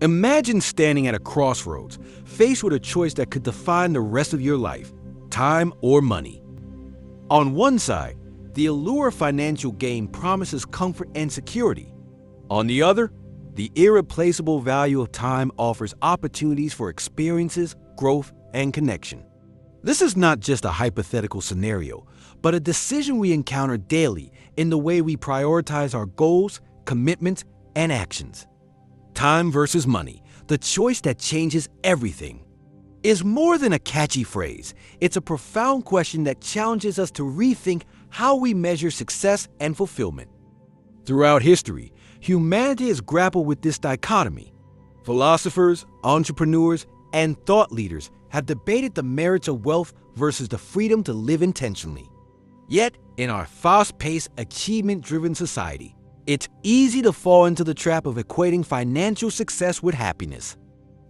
Imagine standing at a crossroads, faced with a choice that could define the rest of your life, time or money. On one side, the allure of financial gain promises comfort and security. On the other, the irreplaceable value of time offers opportunities for experiences, growth, and connection. This is not just a hypothetical scenario, but a decision we encounter daily in the way we prioritize our goals, commitments, and actions. Time versus money, the choice that changes everything, is more than a catchy phrase. It's a profound question that challenges us to rethink how we measure success and fulfillment. Throughout history, humanity has grappled with this dichotomy. Philosophers, entrepreneurs, and thought leaders have debated the merits of wealth versus the freedom to live intentionally. Yet, in our fast-paced, achievement-driven society, it's easy to fall into the trap of equating financial success with happiness.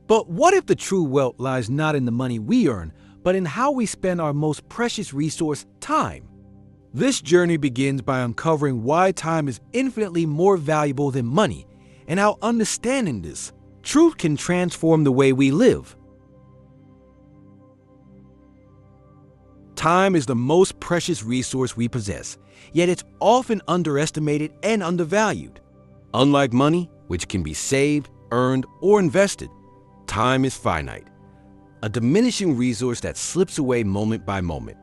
But what if the true wealth lies not in the money we earn, but in how we spend our most precious resource, time? This journey begins by uncovering why time is infinitely more valuable than money, and how understanding this truth can transform the way we live. Time is the most precious resource we possess, yet it's often underestimated and undervalued. Unlike money, which can be saved, earned, or invested, time is finite, a diminishing resource that slips away moment by moment.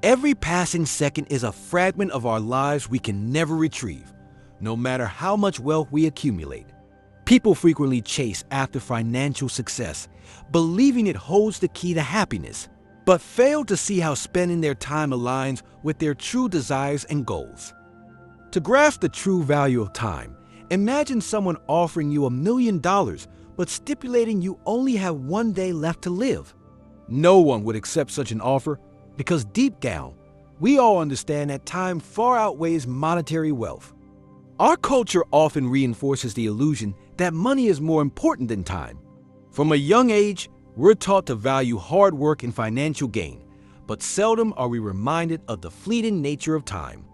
Every passing second is a fragment of our lives we can never retrieve, no matter how much wealth we accumulate. People frequently chase after financial success, believing it holds the key to happiness, but fail to see how spending their time aligns with their true desires and goals. To grasp the true value of time, imagine someone offering you $1 million, but stipulating you only have one day left to live. No one would accept such an offer because deep down, we all understand that time far outweighs monetary wealth. Our culture often reinforces the illusion that money is more important than time. From a young age, we're taught to value hard work and financial gain, but seldom are we reminded of the fleeting nature of time.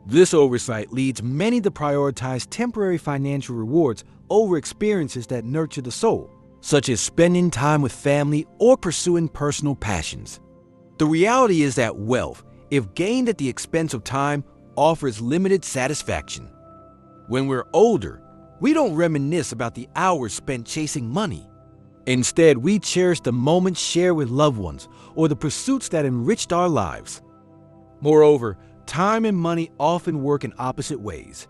This oversight leads many to prioritize temporary financial rewards over experiences that nurture the soul, such as spending time with family or pursuing personal passions. The reality is that wealth, if gained at the expense of time, offers limited satisfaction. When we're older, we don't reminisce about the hours spent chasing money. Instead, we cherish the moments shared with loved ones or the pursuits that enriched our lives. Moreover, time and money often work in opposite ways.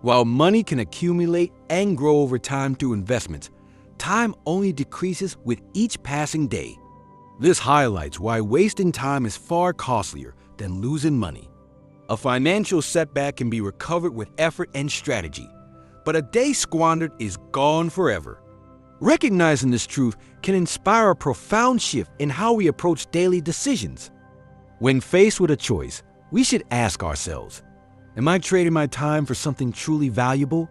While money can accumulate and grow over time through investments, time only decreases with each passing day. This highlights why wasting time is far costlier than losing money. A financial setback can be recovered with effort and strategy, but a day squandered is gone forever. Recognizing this truth can inspire a profound shift in how we approach daily decisions. When faced with a choice, we should ask ourselves, am I trading my time for something truly valuable?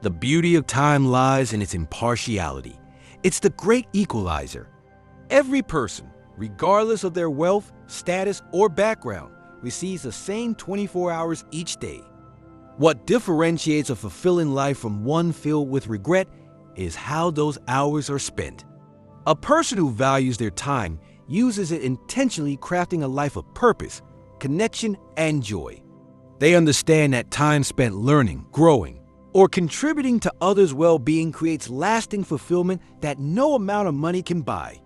The beauty of time lies in its impartiality. It's the great equalizer. Every person, regardless of their wealth, status, or background, receives the same 24 hours each day. What differentiates a fulfilling life from one filled with regret is how those hours are spent. A person who values their time uses it intentionally, crafting a life of purpose, connection, and joy. They understand that time spent learning, growing, or contributing to others' well-being creates lasting fulfillment that no amount of money can buy.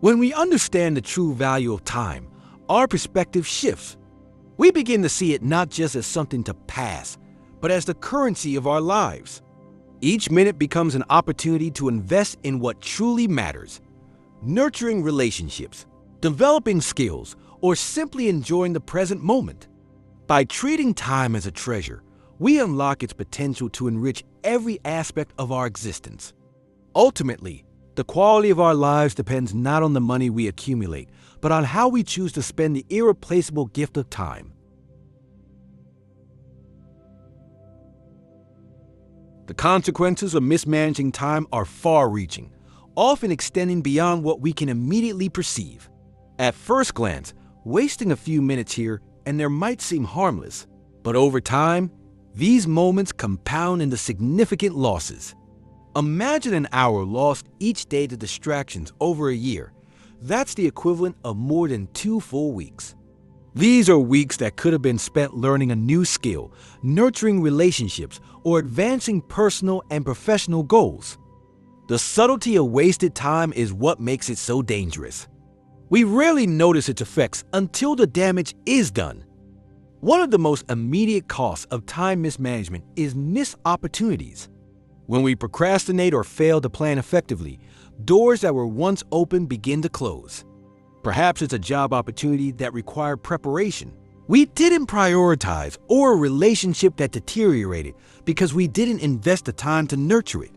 When we understand the true value of time, our perspective shifts. We begin to see it not just as something to pass, but as the currency of our lives. Each minute becomes an opportunity to invest in what truly matters, nurturing relationships, developing skills, or simply enjoying the present moment. By treating time as a treasure, we unlock its potential to enrich every aspect of our existence. Ultimately, the quality of our lives depends not on the money we accumulate, but on how we choose to spend the irreplaceable gift of time. The consequences of mismanaging time are far-reaching, often extending beyond what we can immediately perceive. At first glance, wasting a few minutes here and there might seem harmless, but over time, these moments compound into significant losses. Imagine an hour lost each day to distractions over a year. That's the equivalent of more than 2 full weeks. These are weeks that could have been spent learning a new skill, nurturing relationships, or advancing personal and professional goals. The subtlety of wasted time is what makes it so dangerous. We rarely notice its effects until the damage is done. One of the most immediate costs of time mismanagement is missed opportunities. When we procrastinate or fail to plan effectively, doors that were once open begin to close. Perhaps it's a job opportunity that required preparation. We didn't prioritize, or a relationship that deteriorated because we didn't invest the time to nurture it.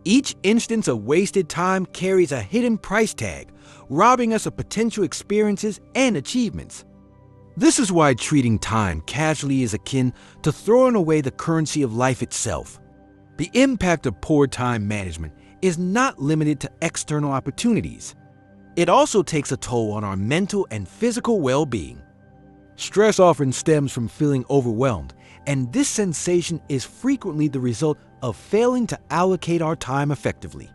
Each instance of wasted time carries a hidden price tag, robbing us of potential experiences and achievements. This is why treating time casually is akin to throwing away the currency of life itself. The impact of poor time management is not limited to external opportunities. It also takes a toll on our mental and physical well-being. Stress often stems from feeling overwhelmed, and this sensation is frequently the result of failing to allocate our time effectively.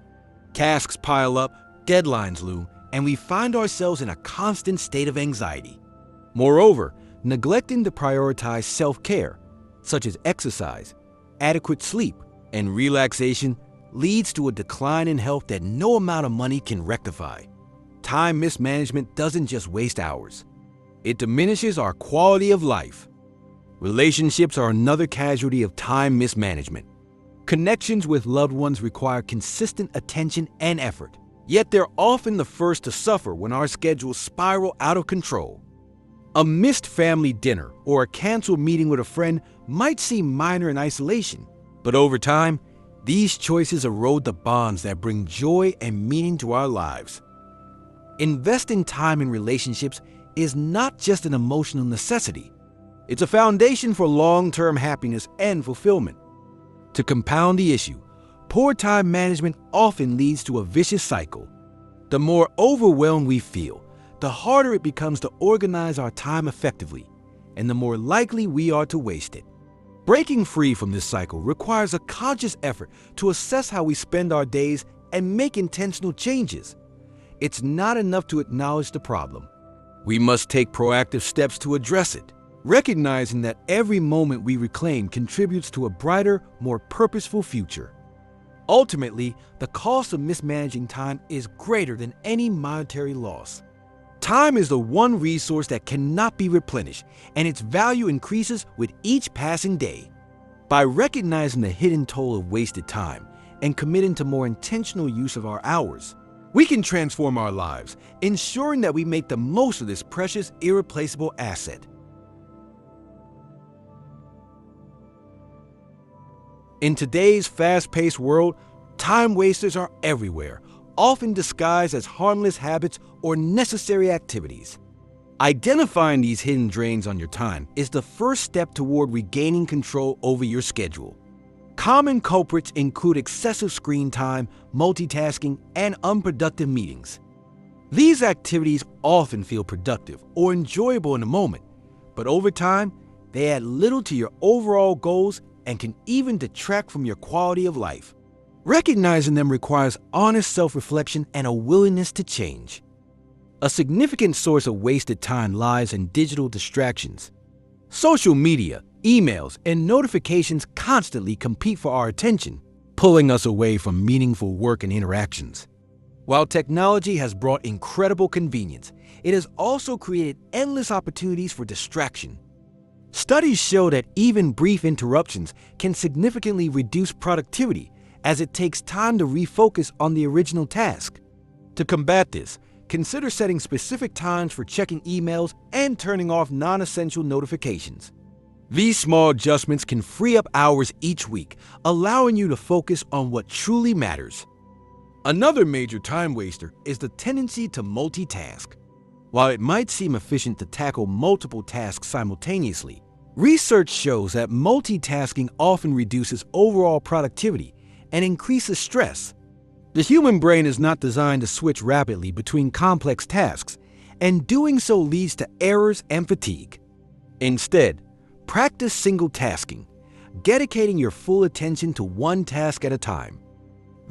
Tasks pile up, deadlines loom, and we find ourselves in a constant state of anxiety. Moreover, neglecting to prioritize self-care, such as exercise, adequate sleep, and relaxation, leads to a decline in health that no amount of money can rectify. Time mismanagement doesn't just waste hours. It diminishes our quality of life. Relationships are another casualty of time mismanagement. Connections with loved ones require consistent attention and effort, yet they're often the first to suffer when our schedules spiral out of control. A missed family dinner or a canceled meeting with a friend might seem minor in isolation, but over time, these choices erode the bonds that bring joy and meaning to our lives. Investing time in relationships is not just an emotional necessity. It's a foundation for long-term happiness and fulfillment. To compound the issue, poor time management often leads to a vicious cycle. The more overwhelmed we feel, the harder it becomes to organize our time effectively, and the more likely we are to waste it. Breaking free from this cycle requires a conscious effort to assess how we spend our days and make intentional changes. It's not enough to acknowledge the problem. We must take proactive steps to address it, recognizing that every moment we reclaim contributes to a brighter, more purposeful future. Ultimately, the cost of mismanaging time is greater than any monetary loss. Time is the one resource that cannot be replenished, and its value increases with each passing day. By recognizing the hidden toll of wasted time and committing to more intentional use of our hours, we can transform our lives, ensuring that we make the most of this precious, irreplaceable asset. In today's fast-paced world, time wasters are everywhere, often disguised as harmless habits or necessary activities. Identifying these hidden drains on your time is the first step toward regaining control over your schedule. Common culprits include excessive screen time, multitasking, and unproductive meetings. These activities often feel productive or enjoyable in the moment, but over time, they add little to your overall goals and can even detract from your quality of life. Recognizing them requires honest self-reflection and a willingness to change. A significant source of wasted time lies in digital distractions. Social media, emails, and notifications constantly compete for our attention, pulling us away from meaningful work and interactions. While technology has brought incredible convenience, it has also created endless opportunities for distraction. Studies show that even brief interruptions can significantly reduce productivity, as it takes time to refocus on the original task. To combat this, consider setting specific times for checking emails and turning off non-essential notifications. These small adjustments can free up hours each week, allowing you to focus on what truly matters. Another major time waster is the tendency to multitask. While it might seem efficient to tackle multiple tasks simultaneously, research shows that multitasking often reduces overall productivity and increases stress. The human brain is not designed to switch rapidly between complex tasks, and doing so leads to errors and fatigue. Instead, practice single tasking, dedicating your full attention to one task at a time.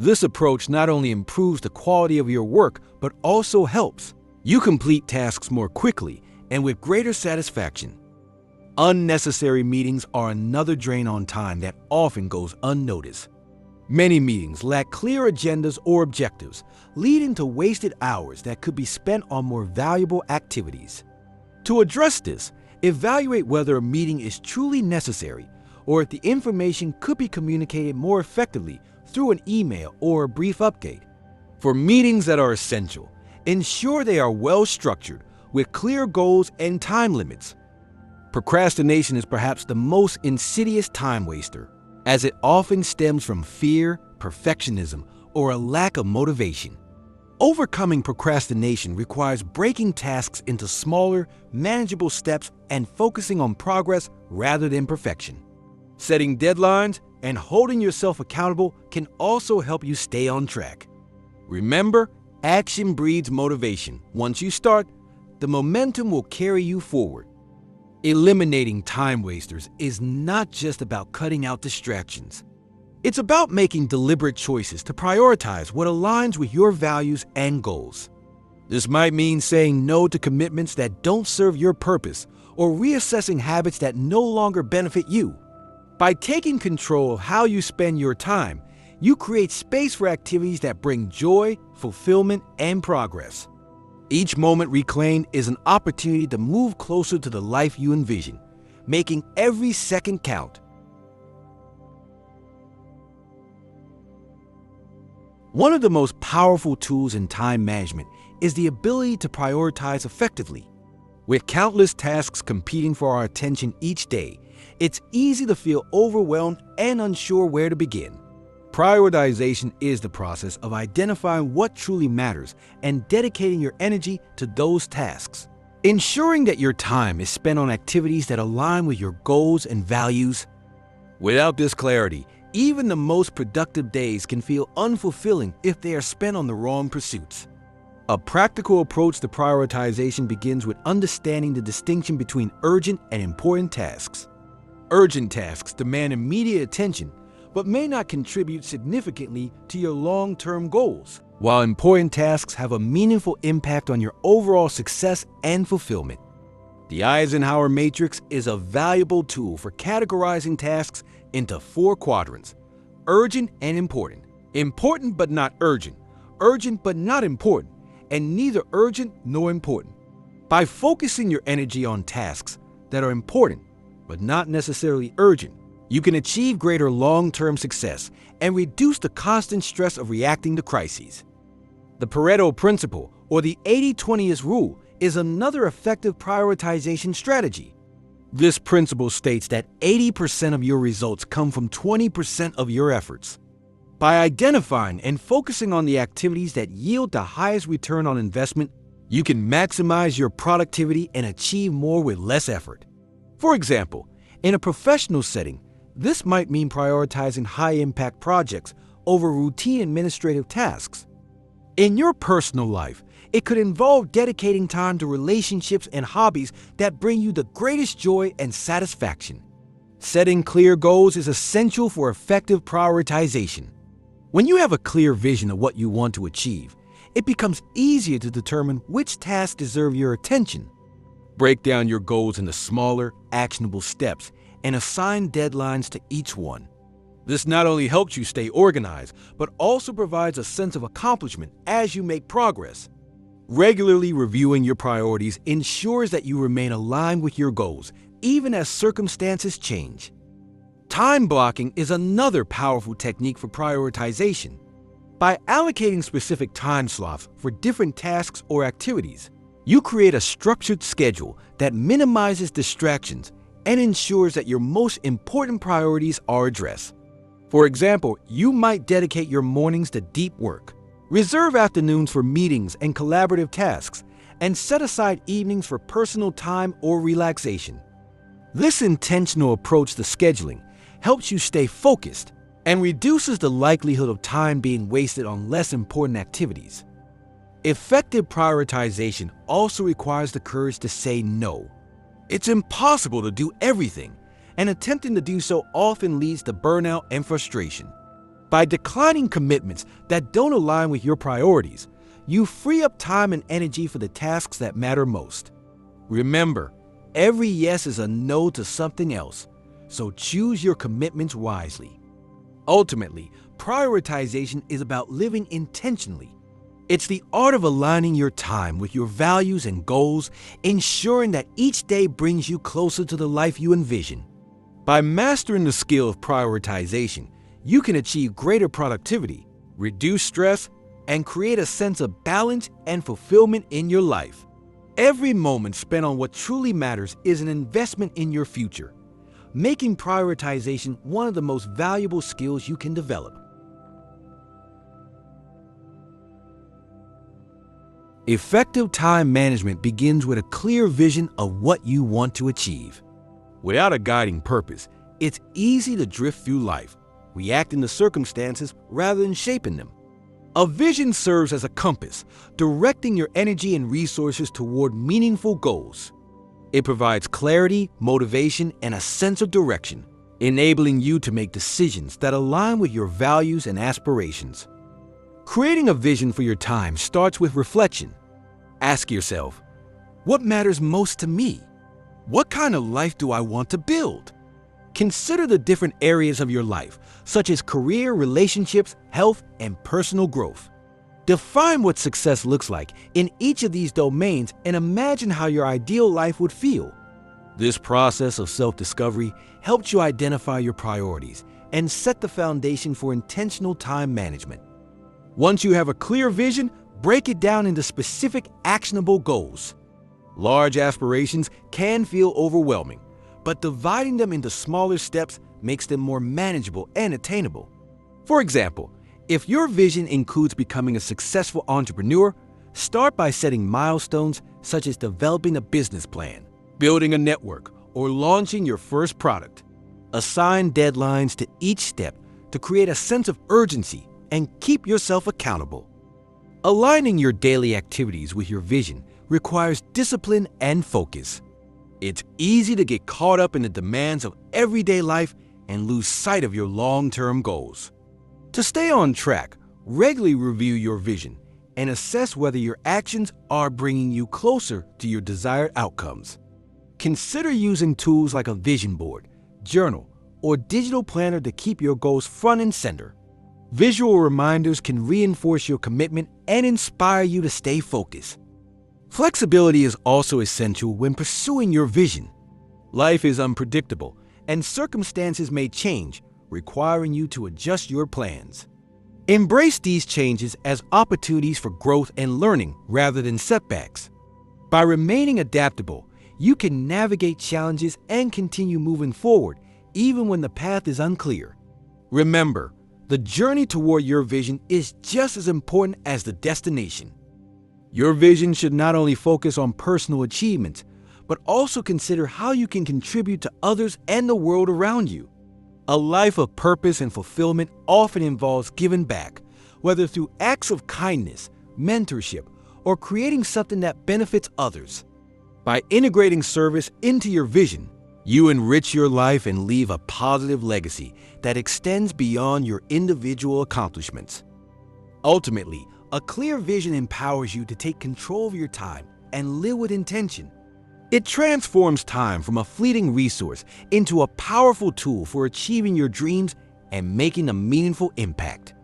This approach not only improves the quality of your work, but also helps you complete tasks more quickly and with greater satisfaction. Unnecessary meetings are another drain on time that often goes unnoticed. Many meetings lack clear agendas or objectives, leading to wasted hours that could be spent on more valuable activities. To address this, evaluate whether a meeting is truly necessary or if the information could be communicated more effectively through an email or a brief update. For meetings that are essential, ensure they are well structured with clear goals and time limits. Procrastination is perhaps the most insidious time waster, as it often stems from fear, perfectionism, or a lack of motivation. Overcoming procrastination requires breaking tasks into smaller, manageable steps and focusing on progress rather than perfection. Setting deadlines and holding yourself accountable can also help you stay on track. Remember, action breeds motivation. Once you start, the momentum will carry you forward. Eliminating time wasters is not just about cutting out distractions. It's about making deliberate choices to prioritize what aligns with your values and goals. This might mean saying no to commitments that don't serve your purpose or reassessing habits that no longer benefit you. By taking control of how you spend your time, you create space for activities that bring joy, fulfillment, and progress. Each moment reclaimed is an opportunity to move closer to the life you envision, making every second count. One of the most powerful tools in time management is the ability to prioritize effectively. With countless tasks competing for our attention each day, it's easy to feel overwhelmed and unsure where to begin. Prioritization is the process of identifying what truly matters and dedicating your energy to those tasks. Ensuring that your time is spent on activities that align with your goals and values. Without this clarity, even the most productive days can feel unfulfilling if they are spent on the wrong pursuits. A practical approach to prioritization begins with understanding the distinction between urgent and important tasks. Urgent tasks demand immediate attention, but may not contribute significantly to your long-term goals, while important tasks have a meaningful impact on your overall success and fulfillment. The Eisenhower matrix is a valuable tool for categorizing tasks into 4 quadrants: urgent and important, important but not urgent, urgent but not important, and neither urgent nor important. By focusing your energy on tasks that are important but not necessarily urgent, you can achieve greater long-term success and reduce the constant stress of reacting to crises. The Pareto principle, or the 80-20 rule, is another effective prioritization strategy. This principle states that 80% of your results come from 20% of your efforts. By identifying and focusing on the activities that yield the highest return on investment, you can maximize your productivity and achieve more with less effort. For example, in a professional setting, this might mean prioritizing high-impact projects over routine administrative tasks. In your personal life, it could involve dedicating time to relationships and hobbies that bring you the greatest joy and satisfaction. Setting clear goals is essential for effective prioritization. When you have a clear vision of what you want to achieve, it becomes easier to determine which tasks deserve your attention. Break down your goals into smaller, actionable steps and assign deadlines to each one. This not only helps you stay organized, but also provides a sense of accomplishment as you make progress. Regularly reviewing your priorities ensures that you remain aligned with your goals, even as circumstances change. Time blocking is another powerful technique for prioritization. By allocating specific time slots for different tasks or activities, you create a structured schedule that minimizes distractions and ensures that your most important priorities are addressed. For example, you might dedicate your mornings to deep work, reserve afternoons for meetings and collaborative tasks, and set aside evenings for personal time or relaxation. This intentional approach to scheduling helps you stay focused and reduces the likelihood of time being wasted on less important activities. Effective prioritization also requires the courage to say no. It's impossible to do everything, and attempting to do so often leads to burnout and frustration. By declining commitments that don't align with your priorities, you free up time and energy for the tasks that matter most. Remember, every yes is a no to something else, so choose your commitments wisely. Ultimately, prioritization is about living intentionally. It's the art of aligning your time with your values and goals, ensuring that each day brings you closer to the life you envision. By mastering the skill of prioritization, you can achieve greater productivity, reduce stress, and create a sense of balance and fulfillment in your life. Every moment spent on what truly matters is an investment in your future, making prioritization one of the most valuable skills you can develop. Effective time management begins with a clear vision of what you want to achieve. Without a guiding purpose, it's easy to drift through life, reacting to circumstances rather than shaping them. A vision serves as a compass, directing your energy and resources toward meaningful goals. It provides clarity, motivation, and a sense of direction, enabling you to make decisions that align with your values and aspirations. Creating a vision for your time starts with reflection. Ask yourself, what matters most to me? What kind of life do I want to build? Consider the different areas of your life, such as career, relationships, health, and personal growth. Define what success looks like in each of these domains and imagine how your ideal life would feel. This process of self-discovery helps you identify your priorities and set the foundation for intentional time management. Once you have a clear vision, break it down into specific, actionable goals. Large aspirations can feel overwhelming, but dividing them into smaller steps makes them more manageable and attainable. For example, if your vision includes becoming a successful entrepreneur, start by setting milestones such as developing a business plan, building a network, or launching your first product. Assign deadlines to each step to create a sense of urgency and keep yourself accountable. Aligning your daily activities with your vision requires discipline and focus. It's easy to get caught up in the demands of everyday life and lose sight of your long-term goals. To stay on track, regularly review your vision and assess whether your actions are bringing you closer to your desired outcomes. Consider using tools like a vision board, journal, or digital planner to keep your goals front and center. Visual reminders can reinforce your commitment and inspire you to stay focused. Flexibility is also essential when pursuing your vision. Life is unpredictable, and circumstances may change, requiring you to adjust your plans. Embrace these changes as opportunities for growth and learning rather than setbacks. By remaining adaptable, you can navigate challenges and continue moving forward, even when the path is unclear. Remember, the journey toward your vision is just as important as the destination. Your vision should not only focus on personal achievements, but also consider how you can contribute to others and the world around you. A life of purpose and fulfillment often involves giving back, whether through acts of kindness, mentorship, or creating something that benefits others. By integrating service into your vision, you enrich your life and leave a positive legacy that extends beyond your individual accomplishments. Ultimately, a clear vision empowers you to take control of your time and live with intention. It transforms time from a fleeting resource into a powerful tool for achieving your dreams and making a meaningful impact.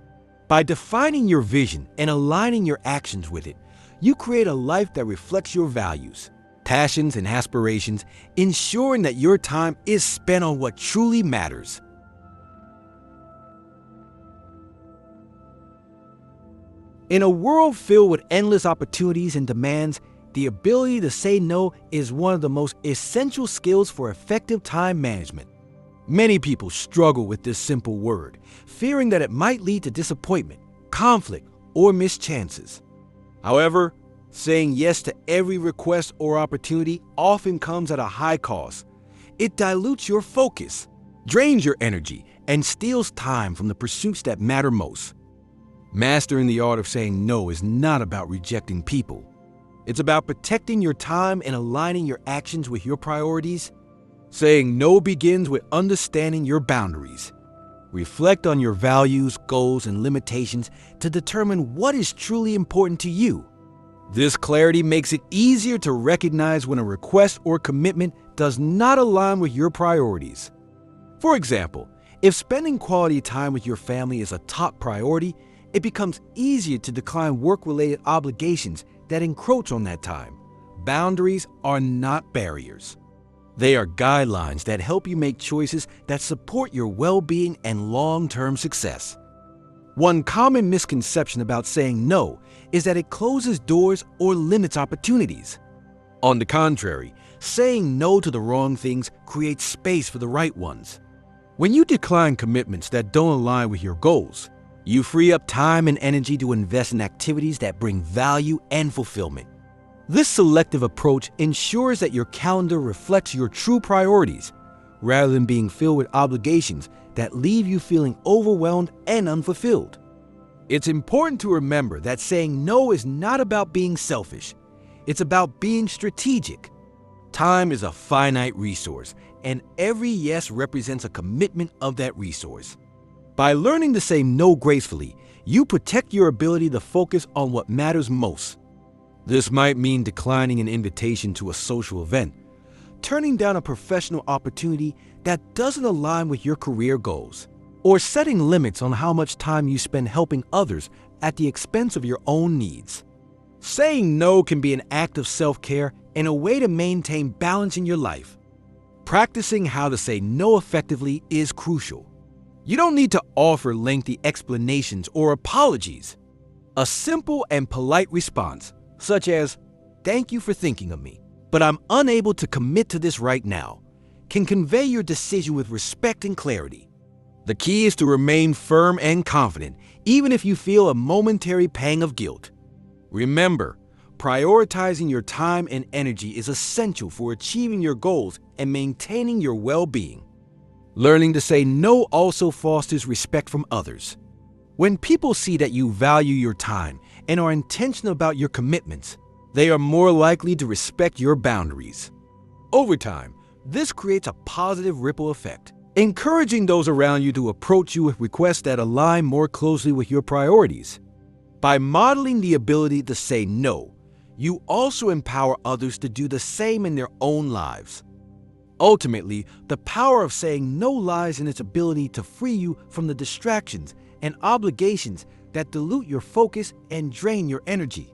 By defining your vision and aligning your actions with it, you create a life that reflects your values, passions, and aspirations, ensuring that your time is spent on what truly matters. In a world filled with endless opportunities and demands, the ability to say no is one of the most essential skills for effective time management. Many people struggle with this simple word, fearing that it might lead to disappointment, conflict, or missed chances. However, saying yes to every request or opportunity often comes at a high cost. It dilutes your focus, drains your energy, and steals time from the pursuits that matter most. Mastering the art of saying no is not about rejecting people. It's about protecting your time and aligning your actions with your priorities. Saying no begins with understanding your boundaries. Reflect on your values, goals, and limitations to determine what is truly important to you. This clarity makes it easier to recognize when a request or commitment does not align with your priorities. For example, if spending quality time with your family is a top priority, it becomes easier to decline work-related obligations that encroach on that time. Boundaries are not barriers. They are guidelines that help you make choices that support your well-being and long-term success. One common misconception about saying no is that it closes doors or limits opportunities. On the contrary, saying no to the wrong things creates space for the right ones. When you decline commitments that don't align with your goals, you free up time and energy to invest in activities that bring value and fulfillment. This selective approach ensures that your calendar reflects your true priorities, rather than being filled with obligations that leave you feeling overwhelmed and unfulfilled. It's important to remember that saying no is not about being selfish. It's about being strategic. Time is a finite resource, and every yes represents a commitment of that resource. By learning to say no gracefully, you protect your ability to focus on what matters most. This might mean declining an invitation to a social event, turning down a professional opportunity that doesn't align with your career goals, or setting limits on how much time you spend helping others at the expense of your own needs. Saying no can be an act of self-care and a way to maintain balance in your life. Practicing how to say no effectively is crucial. You don't need to offer lengthy explanations or apologies. A simple and polite response, such as, "Thank you for thinking of me, but I'm unable to commit to this right now," can convey your decision with respect and clarity. The key is to remain firm and confident, even if you feel a momentary pang of guilt. Remember, prioritizing your time and energy is essential for achieving your goals and maintaining your well-being. Learning to say no also fosters respect from others. When people see that you value your time and are intentional about your commitments, they are more likely to respect your boundaries. Over time, this creates a positive ripple effect, encouraging those around you to approach you with requests that align more closely with your priorities. By modeling the ability to say no, you also empower others to do the same in their own lives. Ultimately, the power of saying no lies in its ability to free you from the distractions and obligations that dilute your focus and drain your energy.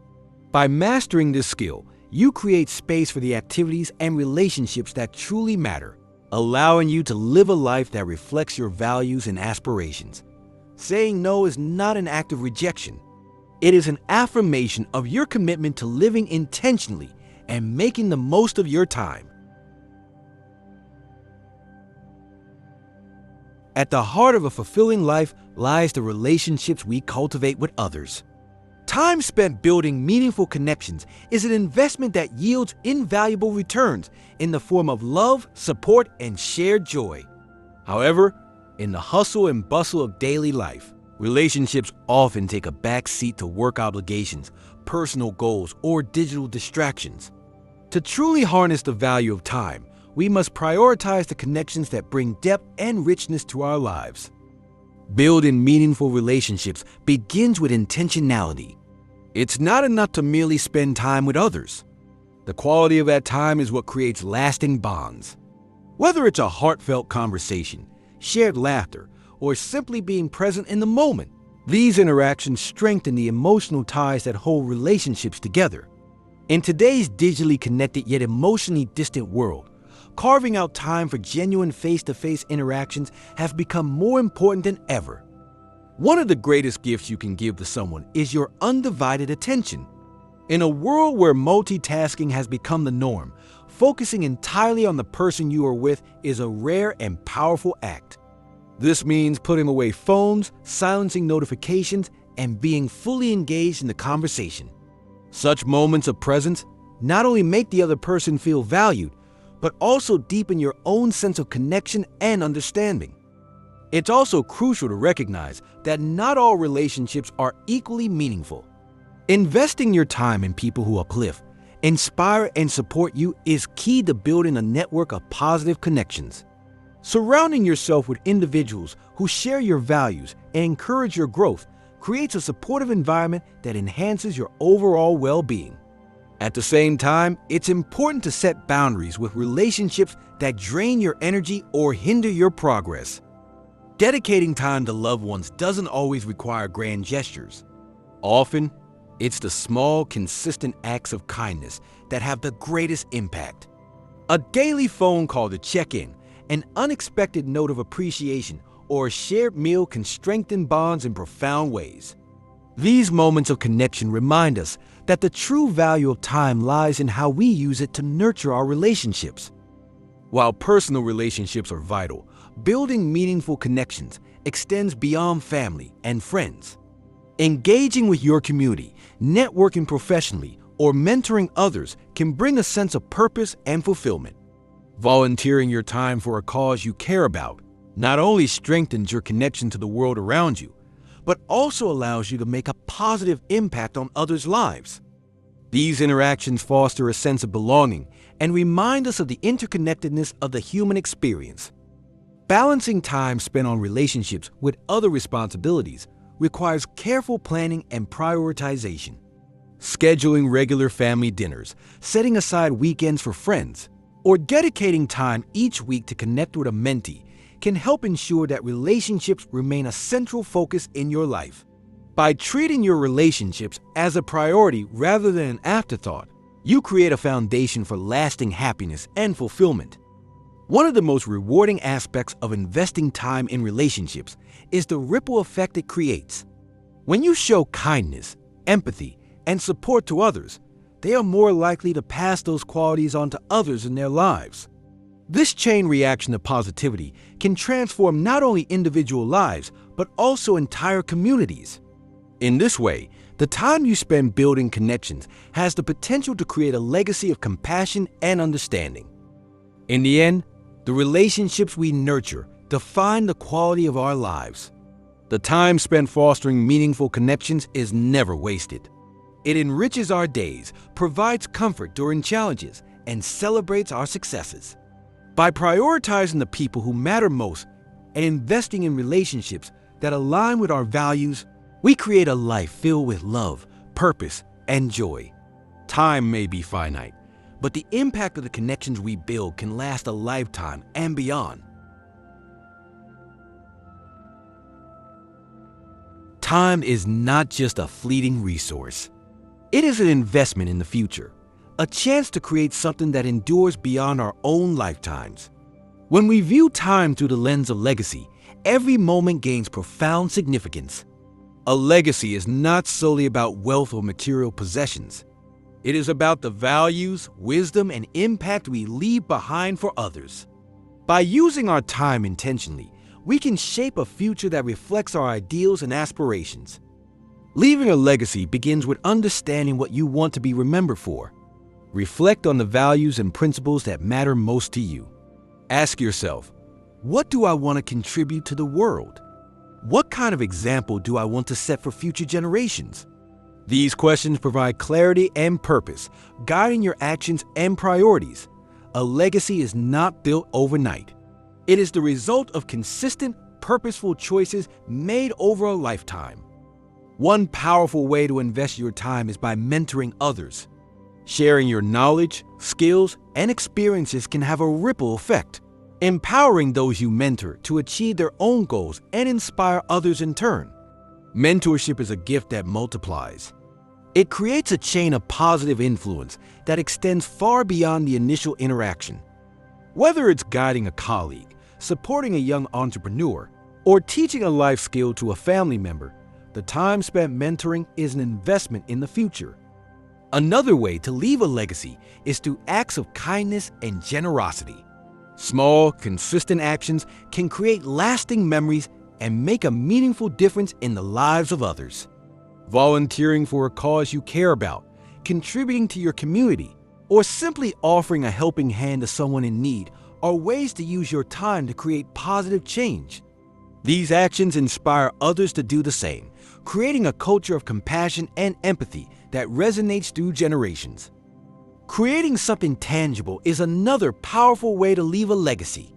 By mastering this skill, you create space for the activities and relationships that truly matter, allowing you to live a life that reflects your values and aspirations. Saying no is not an act of rejection. It is an affirmation of your commitment to living intentionally and making the most of your time. At the heart of a fulfilling life lies the relationships we cultivate with others. Time spent building meaningful connections is an investment that yields invaluable returns in the form of love, support, and shared joy. However, in the hustle and bustle of daily life, relationships often take a back seat to work obligations, personal goals, or digital distractions. To truly harness the value of time, we must prioritize the connections that bring depth and richness to our lives. Building meaningful relationships begins with intentionality. It's not enough to merely spend time with others. The quality of that time is what creates lasting bonds. Whether it's a heartfelt conversation, shared laughter, or simply being present in the moment, these interactions strengthen the emotional ties that hold relationships together. In today's digitally connected yet emotionally distant world, carving out time for genuine face-to-face interactions has become more important than ever. One of the greatest gifts you can give to someone is your undivided attention. In a world where multitasking has become the norm, focusing entirely on the person you are with is a rare and powerful act. This means putting away phones, silencing notifications, and being fully engaged in the conversation. Such moments of presence not only make the other person feel valued, but also deepen your own sense of connection and understanding. It's also crucial to recognize that not all relationships are equally meaningful. Investing your time in people who uplift, inspire, and support you is key to building a network of positive connections. Surrounding yourself with individuals who share your values and encourage your growth creates a supportive environment that enhances your overall well-being. At the same time, it's important to set boundaries with relationships that drain your energy or hinder your progress. Dedicating time to loved ones doesn't always require grand gestures. Often, it's the small, consistent acts of kindness that have the greatest impact. A daily phone call to check in, an unexpected note of appreciation, or a shared meal can strengthen bonds in profound ways. These moments of connection remind us that the true value of time lies in how we use it to nurture our relationships. While personal relationships are vital, building meaningful connections extends beyond family and friends. Engaging with your community, networking professionally, or mentoring others can bring a sense of purpose and fulfillment. Volunteering your time for a cause you care about not only strengthens your connection to the world around you, but also allows you to make a positive impact on others' lives. These interactions foster a sense of belonging and remind us of the interconnectedness of the human experience. Balancing time spent on relationships with other responsibilities requires careful planning and prioritization. Scheduling regular family dinners, setting aside weekends for friends, or dedicating time each week to connect with a mentee can help ensure that relationships remain a central focus in your life. By treating your relationships as a priority rather than an afterthought, you create a foundation for lasting happiness and fulfillment. One of the most rewarding aspects of investing time in relationships is the ripple effect it creates. When you show kindness, empathy, and support to others, they are more likely to pass those qualities on to others in their lives. This chain reaction of positivity can transform not only individual lives, but also entire communities. In this way, the time you spend building connections has the potential to create a legacy of compassion and understanding. In the end, the relationships we nurture define the quality of our lives. The time spent fostering meaningful connections is never wasted. It enriches our days, provides comfort during challenges, and celebrates our successes. By prioritizing the people who matter most and investing in relationships that align with our values, we create a life filled with love, purpose, and joy. Time may be finite, but the impact of the connections we build can last a lifetime and beyond. Time is not just a fleeting resource. It is an investment in the future, a chance to create something that endures beyond our own lifetimes. When we view time through the lens of legacy, every moment gains profound significance. A legacy is not solely about wealth or material possessions. It is about the values, wisdom, and impact we leave behind for others. By using our time intentionally, we can shape a future that reflects our ideals and aspirations. Leaving a legacy begins with understanding what you want to be remembered for. Reflect on the values and principles that matter most to you. Ask yourself, what do I want to contribute to the world? What kind of example do I want to set for future generations? These questions provide clarity and purpose, guiding your actions and priorities. A legacy is not built overnight. It is the result of consistent, purposeful choices made over a lifetime. One powerful way to invest your time is by mentoring others. Sharing your knowledge, skills, and experiences can have a ripple effect, empowering those you mentor to achieve their own goals and inspire others in turn. Mentorship is a gift that multiplies. It creates a chain of positive influence that extends far beyond the initial interaction. Whether it's guiding a colleague, supporting a young entrepreneur, or teaching a life skill to a family member, the time spent mentoring is an investment in the future. Another way to leave a legacy is through acts of kindness and generosity. Small, consistent actions can create lasting memories and make a meaningful difference in the lives of others. Volunteering for a cause you care about, contributing to your community, or simply offering a helping hand to someone in need are ways to use your time to create positive change. These actions inspire others to do the same, creating a culture of compassion and empathy that resonates through generations. Creating something tangible is another powerful way to leave a legacy.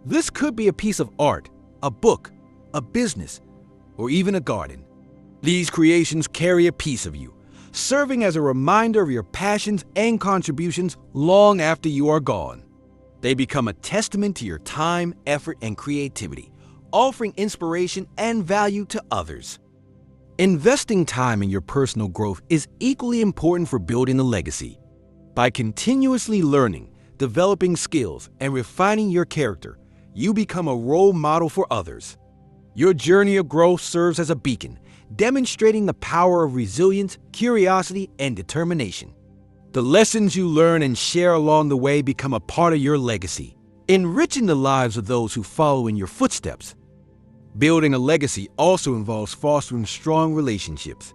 This could be a piece of art, a book, a business, or even a garden. These creations carry a piece of you, serving as a reminder of your passions and contributions long after you are gone. They become a testament to your time, effort, and creativity, offering inspiration and value to others. Investing time in your personal growth is equally important for building a legacy. By continuously learning, developing skills, and refining your character, you become a role model for others. Your journey of growth serves as a beacon, demonstrating the power of resilience, curiosity, and determination. The lessons you learn and share along the way become a part of your legacy, enriching the lives of those who follow in your footsteps. Building a legacy also involves fostering strong relationships.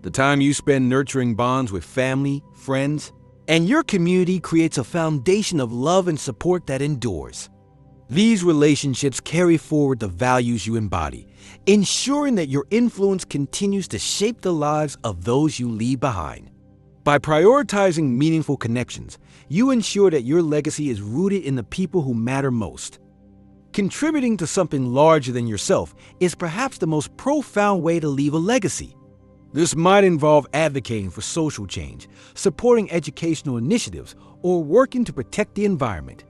The time you spend nurturing bonds with family, friends, and your community creates a foundation of love and support that endures. These relationships carry forward the values you embody, ensuring that your influence continues to shape the lives of those you leave behind. By prioritizing meaningful connections, you ensure that your legacy is rooted in the people who matter most. Contributing to something larger than yourself is perhaps the most profound way to leave a legacy. This might involve advocating for social change, supporting educational initiatives, or working to protect the environment.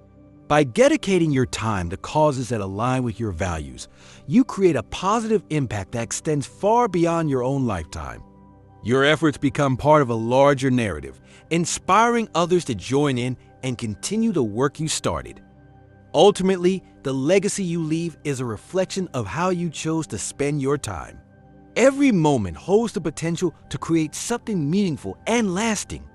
By dedicating your time to causes that align with your values, you create a positive impact that extends far beyond your own lifetime. Your efforts become part of a larger narrative, inspiring others to join in and continue the work you started. Ultimately, the legacy you leave is a reflection of how you chose to spend your time. Every moment holds the potential to create something meaningful and lasting.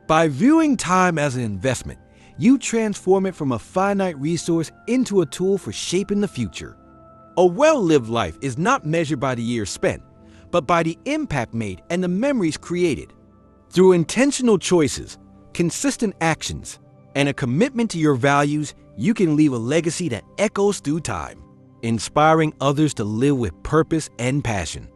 By viewing time as an investment, you transform it from a finite resource into a tool for shaping the future. A well-lived life is not measured by the years spent, but by the impact made and the memories created. Through intentional choices, consistent actions, and a commitment to your values, you can leave a legacy that echoes through time, inspiring others to live with purpose and passion.